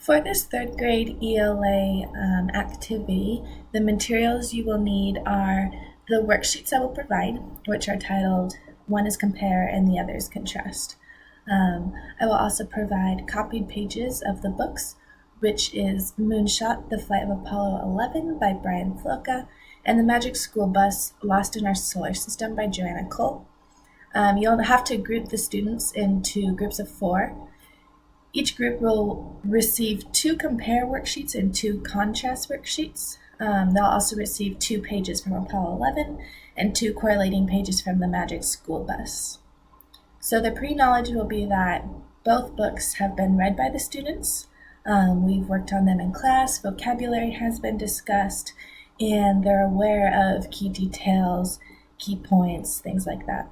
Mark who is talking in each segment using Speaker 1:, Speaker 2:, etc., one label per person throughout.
Speaker 1: For this third grade ELA activity, the materials you will need are the worksheets I will provide, which are titled one is compare and the other is contrast. I will also provide copied pages of the books, which is Moonshot, The Flight of Apollo 11 by Brian Floca, and The Magic School Bus, Lost in Our Solar System by Joanna Cole. You'll have to group the students into groups of 4. Each group will receive 2 compare worksheets and 2 contrast worksheets. They'll also receive 2 pages from Apollo 11 and 2 correlating pages from the Magic School Bus. So the pre-knowledge will be that both books have been read by the students. We've worked on them in class, vocabulary has been discussed, and they're aware of key details, key points, things like that.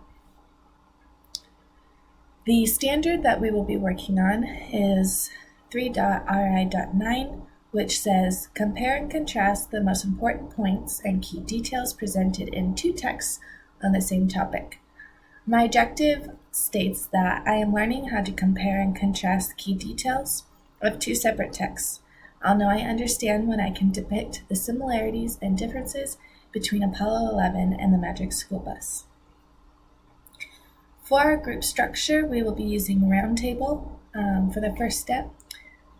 Speaker 1: The standard that we will be working on is 3.ri.9, which says, compare and contrast the most important points and key details presented in 2 texts on the same topic. My objective states that I am learning how to compare and contrast key details of 2 separate texts. I'll know I understand when I can depict the similarities and differences between Apollo 11 and the Magic School Bus. For our group structure, we will be using Roundtable. For the first step,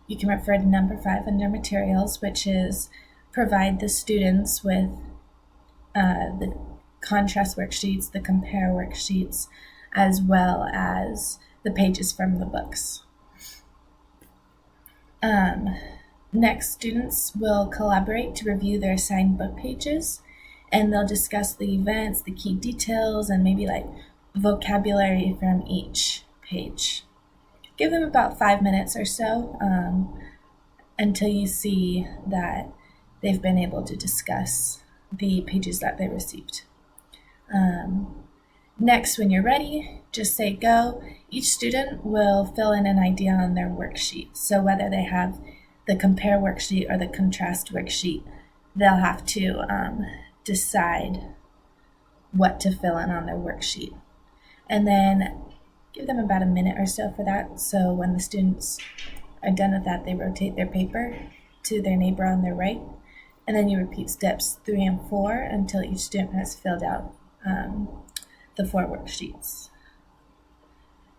Speaker 1: you can refer to number 5 under materials, which is provide the students with the contrast worksheets, the compare worksheets, as well as the pages from the books. Next, students will collaborate to review their assigned book pages, and they'll discuss the events, the key details, and maybe like vocabulary from each page. Give them about 5 minutes or so until you see that they've been able to discuss the pages that they received. Next, when you're ready, just say go. Each student will fill in an idea on their worksheet. So whether they have the compare worksheet or the contrast worksheet, they'll have to decide what to fill in on their worksheet. And then give them about a minute or so for that. So when the students are done with that, they rotate their paper to their neighbor on their right. And then you repeat steps 3 and 4 until each student has filled out the 4 worksheets.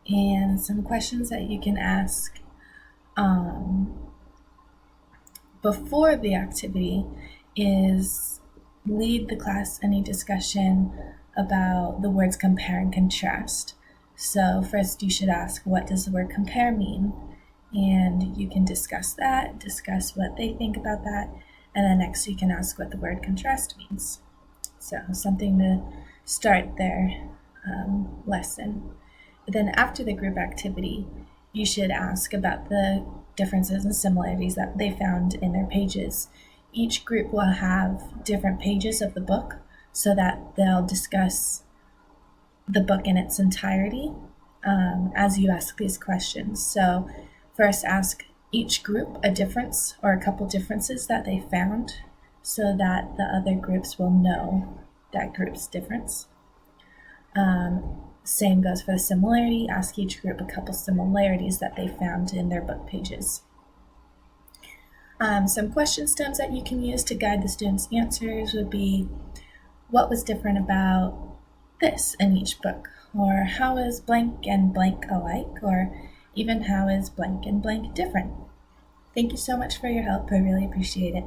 Speaker 1: And some questions that you can ask before the activity is lead the class any discussion about the words compare and contrast. So first you should ask, what does the word compare mean? And you can discuss that, discuss what they think about that, and then next you can ask what the word contrast means. So something to start their lesson. But then after the group activity, you should ask about the differences and similarities that they found in their pages. Each group will have different pages of the book so that they'll discuss the book in its entirety as you ask these questions. So first ask each group a difference or a couple differences that they found so that the other groups will know that group's difference. Same goes for the similarity. Ask each group a couple similarities that they found in their book pages. Some question stems that you can use to guide the students' answers would be, what was different about this in each book? Or how is blank and blank alike? Or even how is blank and blank different? Thank you so much for your help. I really appreciate it.